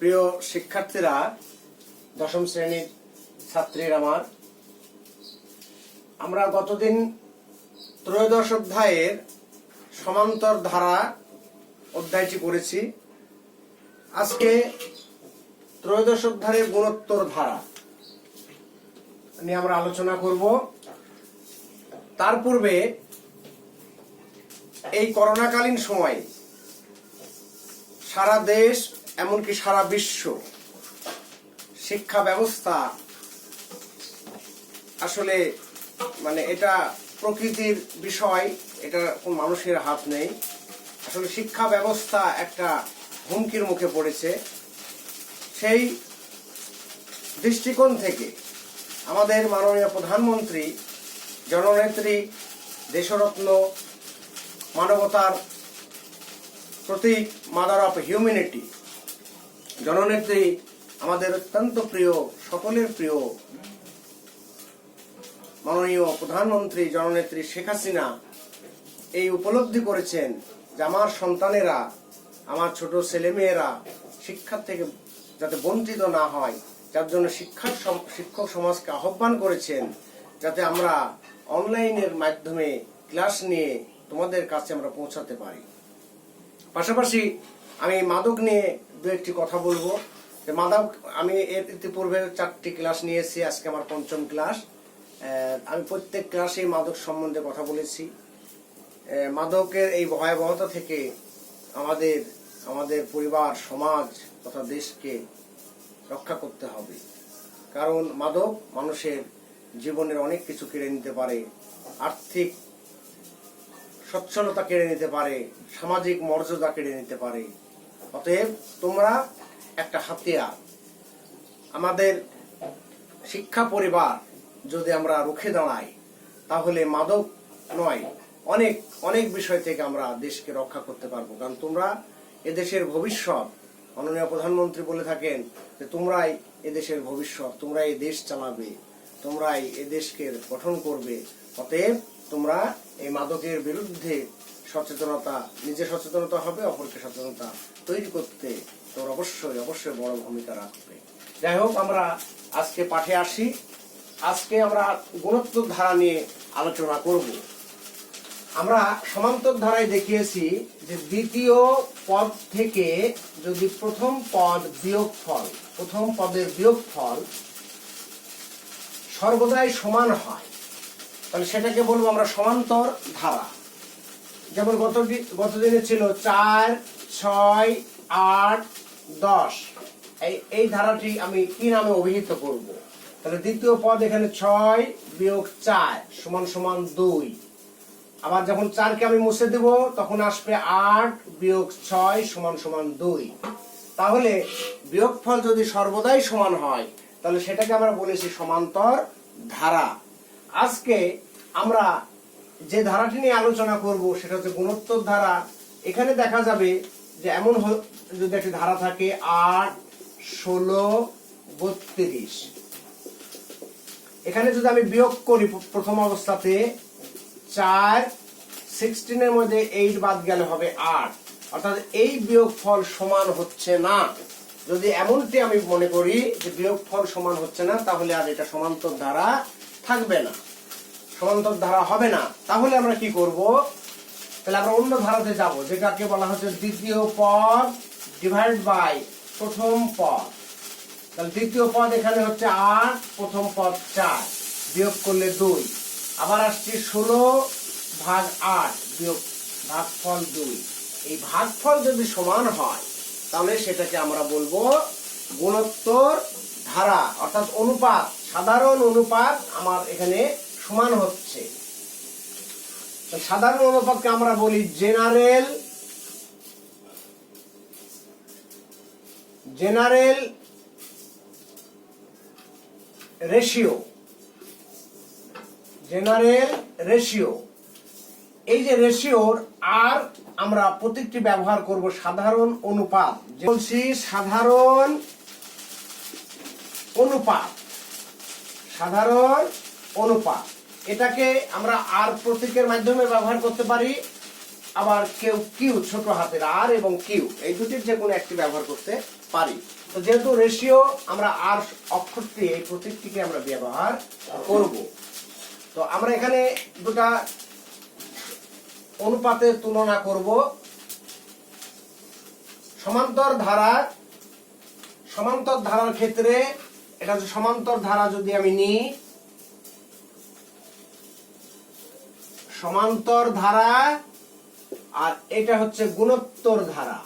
প্রিয় শিক্ষার্থীরা, দশম শ্রেণীর ছাত্রীরা আমরা গতদিন ত্রয়োদশ অধ্যায়ের সমান্তর ধারা অধ্যায়টি করেছি। আজকে ত্রয়োদশ অধ্যায়ের গুণোত্তর ধারা নিয়ে আমরা আলোচনা করব। তার পূর্বে এই করোনাকালীন সময়ে সারা দেশ এমনকি সারা বিশ্ব শিক্ষা ব্যবস্থা আসলে এটা প্রকৃতির বিষয়, এটা কোন মানুষের হাত নেই। আসলে শিক্ষা ব্যবস্থা একটা হুমকির মুখে পড়েছে। সেই দৃষ্টিকোণ থেকে আমাদের মাননীয় প্রধানমন্ত্রী, জননেত্রী, দেশরত্ন, মানবতার প্রতীক, মাদার অফ হিউম্যানিটি, জননেত্রী, আমাদের অত্যন্ত প্রিয়, সকলের প্রিয় মাননীয় প্রধানমন্ত্রী জননেত্রী শেখ হাসিনা এই উপলব্ধি করেছেন যে আমার সন্তানেরা, আমার ছোট ছেলেমেয়েরা শিক্ষার থেকে যাতে বঞ্চিত না হয়, যার জন্য শিক্ষক সমাজকে আহ্বান করেছেন যাতে আমরা অনলাইনের মাধ্যমে ক্লাস নিয়ে তোমাদের কাছে আমরা পৌঁছাতে পারি। পাশাপাশি আমি মাদক নিয়ে দু একটি কথা বলবো। যে মাদক, আমি এর ইতিপূর্বে 4টি ক্লাস নিয়েছি, আজকে আমার 5ম ক্লাস। আমি প্রত্যেক ক্লাসে মাদক সম্বন্ধে কথা বলেছি। মাদকের এই ভয়াবহতা থেকে আমাদের পরিবার, সমাজ তথা দেশকে রক্ষা করতে হবে। কারণ মাদক মানুষের জীবনের অনেক কিছু কেড়ে নিতে পারে, আর্থিক সচ্ছলতা কেড়ে নিতে পারে, সামাজিক মর্যাদা কেড়ে নিতে পারে। অতএব তোমরা একটা হাতিয়ার। আমাদের শিক্ষা পরিবার যদি আমরা রুখে দাঁড়াই তাহলে মাদক নয়, অনেক অনেক বিষয় থেকে আমরা দেশকে রক্ষা করতে পারবো। কারণ তোমরা এদেশের ভবিষ্যৎ। মাননীয় প্রধানমন্ত্রী বলে থাকেন যে তোমরাই এদেশের ভবিষ্যৎ, তোমরাই এই দেশ চালাবে, তোমরাই এই দেশকে গঠন করবে। অতএব তোমরা এই মাদকের বিরুদ্ধে সচেতনতা, নিজে সচেতনতা হবে, অপরকে সচেতনতা তৈরি করতে তোমরা অবশ্যই অবশ্যই বড় ভূমিকা রাখবে। যাই হোক, আমরা আজকে পাঠে আসি। আজকে আমরা গুণোত্তর ধারা নিয়ে আলোচনা করব। আমরা সমান্তর ধারায় দেখিয়েছি যে দ্বিতীয় পদ থেকে যদি প্রথম পদের বিয়োগফল সর্বদাই সমান হয় তাহলে সেটাকে বলবো আমরা সমান্তর ধারা। যেমন গতদিনে ছিল 4, 6, 8, 10। এই ধারাটি আমি কি নামে অভিহিত করব? তাহলে দ্বিতীয় পদ এখানে 6 বিয়োগ 4 সমান সমান 2। আবার যখন 4কে আমি মুছে দেব তখন আসবে 8 বিয়োগ 6 সমান সমান 2। তাহলে বিয়োগফল যদি সর্বদাই সমান হয় তাহলে সেটাকে আমরা বলেছি সমান্তর ধারা। আজকে আমরা যে ধারাটি নিয়ে আলোচনা করব সেটা হচ্ছে গুণোত্তর ধারা। এখানে দেখা যাবে যে এমন যদি একটি ধারা থাকে 8, 16, 32। এখানে যদি আমি বিয়োগ করি প্রথম অবস্থাতে 4, 16 এর মধ্যে 8 বাদ গেলে হবে 8, অর্থাৎ এই বিয়োগফল সমান হচ্ছে না। যদি এমনটি আমি মনে করি যে বিয়োগফল সমান হচ্ছে না তাহলে আর এটা সমান্তর ধারা থাকবে না, সমান্তর ধারা হবে না। তাহলে আমরা কি করব? তাহলে আমরা অন্য ধারাতে যাব, যেটাকে বলা হচ্ছে দ্বিতীয় পদ ডিভাইড বাই প্রথম পদ। তাহলে দ্বিতীয় পদ এখানে হচ্ছে 8, প্রথম পদ 4, বিয়োগ করলে 2। আবার আসছি 16 ভাগ 8 বিয়োগ ভাগফল 2। এই ভাগফল যদি সমান হয় তাহলে সেটাকে আমরা বলবো গুণোত্তর ধারা, অর্থাৎ অনুপাত, সাধারণ অনুপাত আমার এখানে সমান হচ্ছে। সাধারণ অনুপাতকে আমরা বলি জেনারেল রেশিও। এই যে রেশিওর আর আমরা প্রতীকটি ব্যবহার করব সাধারণ অনুপাত। বলছি সাধারণ অনুপাত, এটাকে আমরা আর প্রতীকের মাধ্যমে ব্যবহার করতে পারি। আবার কেউ কিউ, ছোট হাতের আর এবং কিউ, এই দুটির যে কোনো একটি ব্যবহার করতে পারি। তো যেহেতু রেশিও আমরা আর অক্ষরটি এই প্রতীকটিকে আমরা ব্যবহার করব, তো আমরা এখানে দুটা অনুপাতের তুলনা করব। সমান্তর ধারার ক্ষেত্রে এটা হচ্ছে সমান্তর ধারা। যদি আমি নিই সমান্তর ধারা আর এটা হচ্ছে গুণোত্তর ধারা,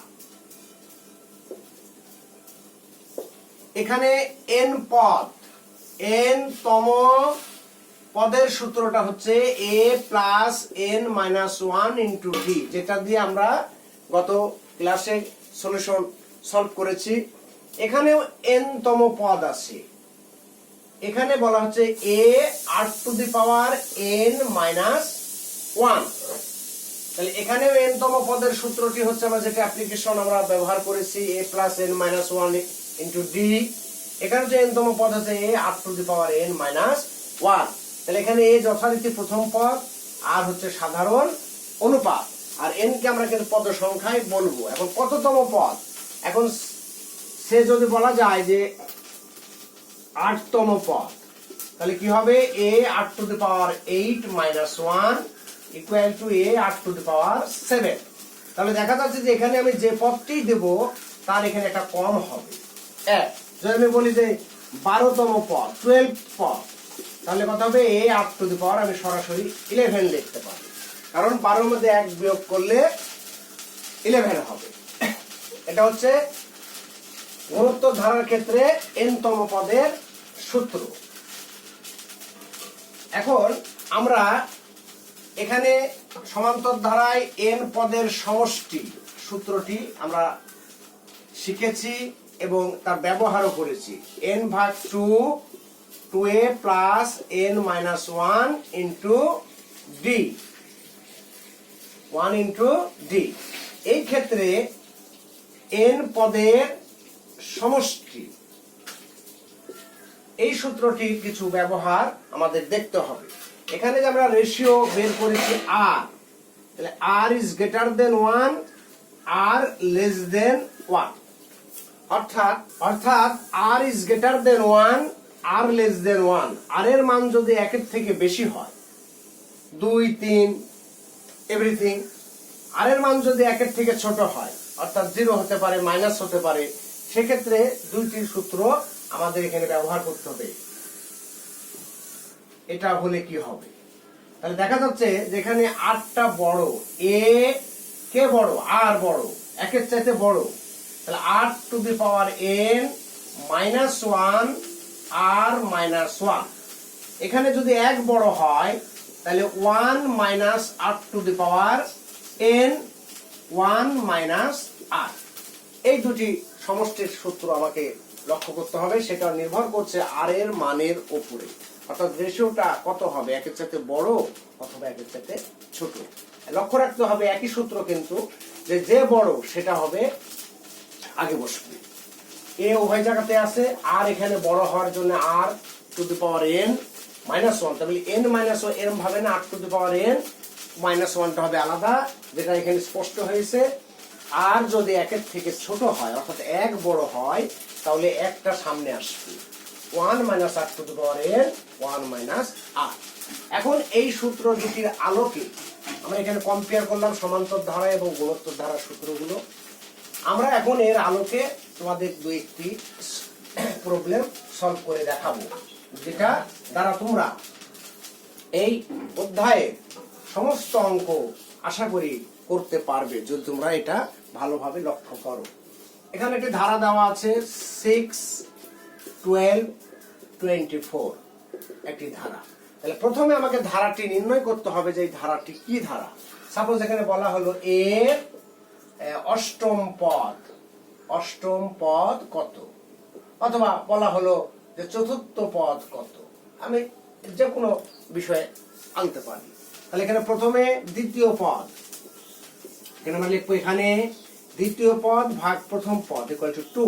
এখানে n পদ, n তম পদের সূত্রটা হচ্ছে a plus n minus 1 into d, যেটা দিয়ে আমরা গত ক্লাসে সলিউশন সলভ করেছি। এখানেও n তম পদ আছে, এখানে বলা হচ্ছে a r to the power n minus 1। তাহলে এখানেও n তম পদের সূত্রটি হচ্ছে আমরা যেটা অ্যাপ্লিকেশন আমরা ব্যবহার করেছি a plus n minus 1 into d। এখানে যে n তম পদ আছে a r to the power n minus 1। তাহলে এখানে a যথারীতি প্রথম পদ, আর হচ্ছে সাধারণ অনুপাত, আর n কে আমরা কিন্তু পদ সংখ্যায় বলবো। এখন কততম পদ? এখন সে যদি বলা যায় যে 8তম পদ, তাহলে কি হবে a r to the power 8 minus 1 equal to a r to the power 7। তাহলে দেখা যাচ্ছে যে এখানে আমি যে পদটি দেব তার এখানে একটা কম হবে। যদি আমি বলি যে 12তম পদ, 12 পদ, তাহলে কত হবে a r টু দি পাওয়ার, আমি সরাসরি 11 লিখতে পারি, কারণ 12 মধ্যে 1 বিয়োগ করলে 11 হবে। এটা হচ্ছে গুণোত্তর ধারার ক্ষেত্রে n তম পদের সূত্র। এখন আমরা এখানে সমান্তর ধারায় n পদের সমষ্টি সূত্রটি আমরা শিখেছি এবং তার ব্যবহারও করেছি। n ভাগ 2a plus n minus 1 into d, 1 into d। এই ক্ষেত্রে n পদের সমষ্টি, এই সূত্রটি কিছু ব্যবহার আমাদের দেখতে হবে। এখানে যে আমরা রেশিও বের করেছি r, তাহলে r is greater than 1, r less than 1, অর্থাৎ r is greater than 1, r less than 1, r এর মান যদি 1 এর থেকে বেশি হয়, 2, 3 এভরিথিং, r এর মান যদি 1 এর থেকে ছোট হয়, অর্থাৎ 0 হতে পারে, মাইনাস হতে পারে, সেক্ষেত্রে দুইটি সূত্র আমাদের এখানে ব্যবহার করতে হবে। এটা হলে কি হবে? তাহলে দেখা যাচ্ছে যেখানে rটা বড়, a কে বড়, r বড়, 1 এর চাইতে বড়, তাহলে r to the power n minus 1 r minus 1। এখানে যদি 1 বড় হয় তাহলে 1 minus r to the power n 1 minus r। এই দুটি সমষ্টির সূত্র আমাকে লক্ষ্য করতে হবে, সেটা নির্ভর করছে r এর মানের উপরে, অর্থাৎ রেশিওটা কত হবে, 1 এর চাইতে বড় অথবা 1 এর চাইতে ছোট। লক্ষ্য রাখতে হবে একই সূত্র, কিন্তু যে বড় সেটা হবে আগে বসবে। a উভয় জায়গাতে আছে, আর এখানে বড় হওয়ার জন্য r to the power n minus 1, তাহলে n মাইনাস 1 এরকম ভাবে না, r to the power n minus 1টা হবে আলাদা, যেটা এখানে স্পষ্ট হয়েছে। আর যদি 1 এর থেকে ছোট হয়, অর্থাৎ 1 বড় হয়, তাহলে একটা সামনে আসবে, 1 minus r to the power n 1 minus r। এখন এই সূত্র দুটির আলোকে আমরা এখানে কম্পেয়ার করলাম সমান্তর ধারা এবং গুণোত্তর ধারার সূত্রগুলো। আমরা এখন এর আলোকে তোমাদের দুই একটি প্রবলেম সলভ করে দেখাবো, যেটা দ্বারা তোমরা এই অধ্যায়ে সমস্ত অঙ্ক আশা করি করতে পারবে, যদি তোমরা এটা ভালোভাবে লক্ষ্য করো। এখানে একটি ধারা দেওয়া আছে 6, 12, 24 একটি ধারা। তাহলে প্রথমে আমাকে ধারাটি নির্ণয় করতে হবে যে এই ধারাটি কি ধারা। সাপোজ এখানে বলা হলো এর অষ্টম পদ কত, অথবা বলা হলো যে চতুর্থ পদ কত, আমি যে কোনো বিষয়ে আনতে পারি। তাহলে এখানে প্রথমে দ্বিতীয় পদ, এখানে আমরা লিখবো এখানে দ্বিতীয় পদ ভাগ প্রথম পদ ইকুয়াল টু 2,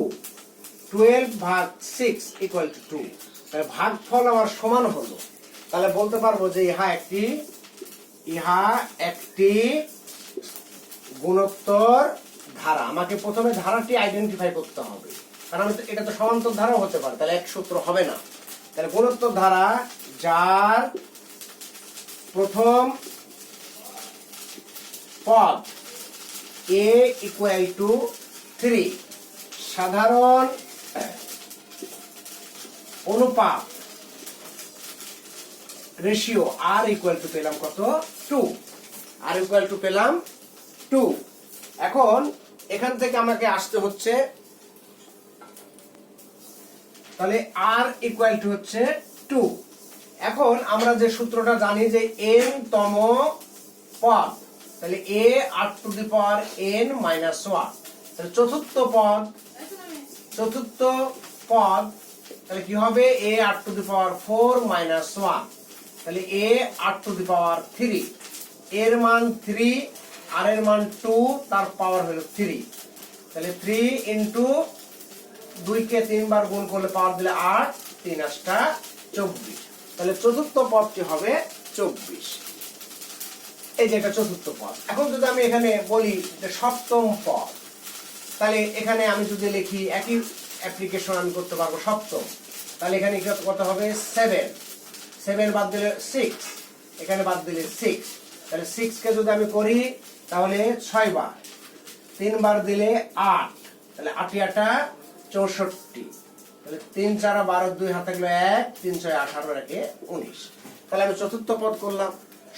12 ভাগ 6 ইকুয়াল টু 2। তাহলে ভাগফল আমার সমান হলো, তাহলে বলতে পারবো যে ইহা একটি গুণোত্তর ধারা। আমাকে প্রথমে ধারাটি আইডেন্টিফাই করতে হবে। কারণ এটা তো সমান্তর ধারাও হতে পারে, তাহলে এক সূত্র হবে না। তাহলে গুণোত্তর ধারা যার প্রথম পদ a ইকুয়াল টু 3, সাধারণ অনুপাত রেশিও r ইকুয়াল টু পেলাম কত 2, r ইকুয়াল টু পেলাম 2। এখন এখান থেকে আমাকে আসতে হচ্ছে, তাহলে r ইকুয়াল টু হচ্ছে 2। এখন আমরা যে সূত্রটা জানি যে n তম পদ, তাহলে a r to the power n minus 1, তাহলে চতুর্থ পদ তাহলে কি হবে a r to the power 4 minus 1, তাহলে a r টু দি পাওয়ার 3, এর মান 3 আর এর মান 2, তার পাওয়ার হলো 3, তাহলে 3 ইনটু 2 কে 3 বার গুণ করলে পাওয়ার দিলে 8, 3 8টা 24, তাহলে চতুর্থ পদটি হবে 24। এই যে এটা চতুর্থ পদ। এখন যদি আমি এখানে বলি যে সপ্তম পদ, তাহলে এখানে আমি যদি লিখি একই অ্যাপ্লিকেশন আমি করতে পারবো সপ্তম, তাহলে এখানে কত হবে 7 বাদ দিলে 6, এখানে বাদ দিলে 6, তাহলে 6 কে যদি আমি করি তাহলে 6 বার, 3 বার দিলে 8, তাহলে 8 8টা 64, তাহলে 3 4 12 2 হাতে গেল 1, 3 6 18 একে 19। তাহলে আমি চতুর্থ পদ করলাম,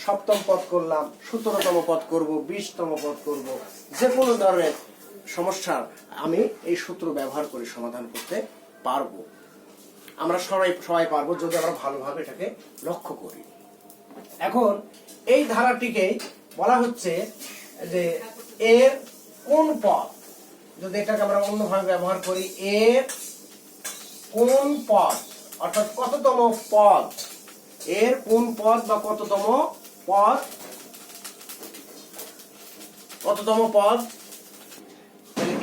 সপ্তম পদ করলাম, 17তম পদ করব, 20তম পদ করব, যে কোনো ধরনের সমস্যার আমি এই সূত্র ব্যবহার করে সমাধান করতে পারবো। আমরা সবাই পারবো যদি আমরা ভালোভাবে এটাকে লক্ষ্য করি। এখন এই ধারাটিকে বলা হচ্ছে যে এর কোন পদ, যদি এটাকে আমরা অন্যভাবে ব্যবহার করি, এর কোন পদ অর্থাৎ কততম পদ, এর কোন পদ বা কততম পদ,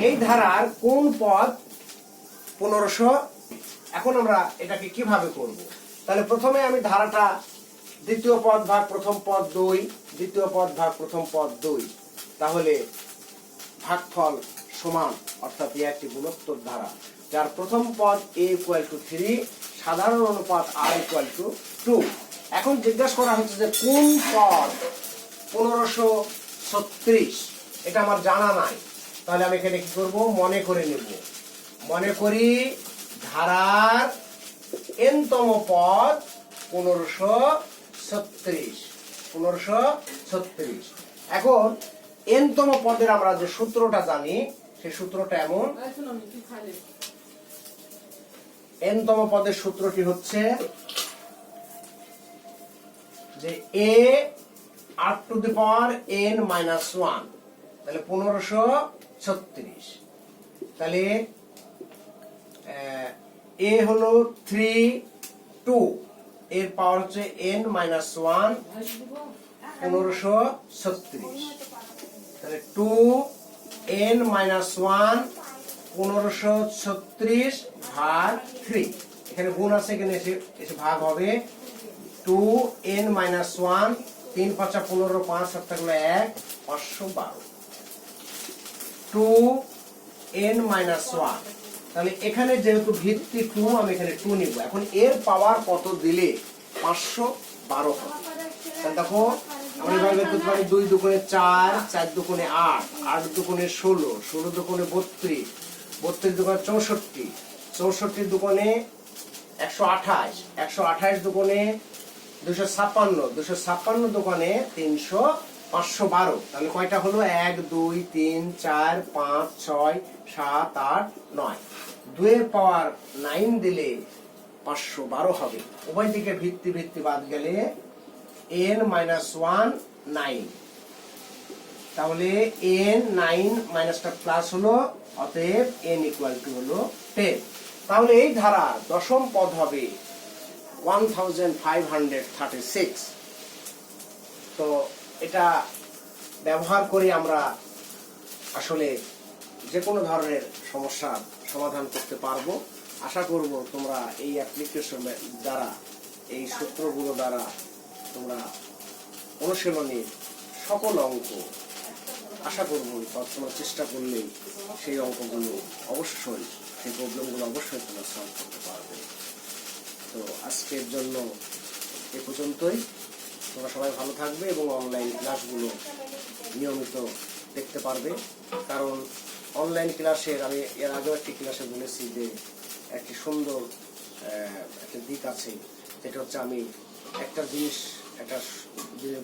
এই ধারার কোন পদ 1500। এখন আমরা এটাকে কিভাবে করব, তাহলে প্রথমে আমি ধারাটা দ্বিতীয় পদ ভাগ প্রথম পদ 2, দ্বিতীয় পদ ভাগ প্রথম পদ 2, তাহলে ভাগফল সমান, অর্থাৎ একটি গুণোত্তর ধারা যার প্রথম পদ a ইকুয়াল টু 3, সাধারণ অনুপাত r ইকুয়াল টু 2। এখন জিজ্ঞাসা করা হচ্ছে যে কোন পদ 1536, এটা আমার জানা নাই, তাহলে আমি এখানে কি করব, মনে করে নেব। মনে করি ধারার n তম পদ 1536। এখন n তম পদের আমরা যে সূত্রটা জানি, সেই সূত্রটা এমন, n তম পদের সূত্রটি হচ্ছে যে a r to the power n minus 1, তাহলে 1536, তাহলে a হলো 3 2, এর পাওয়ার হচ্ছে n মাইনাস 1, 1536, তাহলে 2 n মাইনাস 1 1536 ভাগ 3, এখানে গুণ আছে, এখানে এসে ভাগ হবে 2n মাইনাস 1, 3 5 15, 5 7 1, 512, 2n মাইনাস 1, তাহলে এখানে যেহেতু ভিত্তি 2, আমি এখানে 2 নিব। এখন এর পাওয়ার কত দিলে 512 হবে, তাহলে দেখো আমরা এভাবে বের করতে পারি 2 দুগুণে 4, 4 দুগুণে 8, 8 দুগুণে 16, 16 দুগুণে 32, 32 দুগুণে 64, 64 দুগুণে 128, 128 দুগুণে 256, 256 দুগুণে 300, 512, তাহলে কয়টা হলো 1 2 3 4 5 6 7 8 9, 2 এর পাওয়ার 9 দিলে 512 হবে। উভয় দিকে ভিত্তি বাদ গেলে n মাইনাস 1 9, তাহলে n 9 মাইনাসটা প্লাস হলো, অতএব n ইকুয়াল টু হলো 10। তাহলে এই ধারার দশম পদ হবে 1536। তো এটা ব্যবহার করে আমরা আসলে যে কোনো ধরনের সমস্যার সমাধান করতে পারবো। আশা করব তোমরা এই অ্যাপ্লিকেশন দ্বারা, এই সূত্রগুলো দ্বারা তোমরা অনুশীলনের সকল অঙ্ক আশা করব তোমরা চেষ্টা করলেই সেই অঙ্কগুলো অবশ্যই সেই প্রবলেমগুলো অবশ্যই তোমরা সলভ করতে পারবে। তো আজকের জন্য এ পর্যন্তই। তোমরা সবাই ভালো থাকবে এবং অনলাইন ক্লাসগুলো নিয়মিত দেখতে পারবে, কারণ অনলাইন ক্লাসের আমি এর আগেও একটি ক্লাসে বলেছি যে একটি সুন্দর একটা দিক আছে, যেটা হচ্ছে আমি একটা জিনিস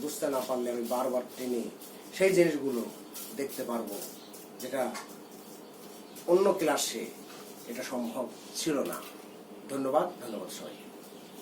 বুঝতে না পারলে আমি বারবার টেনে সেই জিনিসগুলো দেখতে পারবো, যেটা অন্য ক্লাসে এটা সম্ভব ছিল না। ধন্যবাদ সবাই।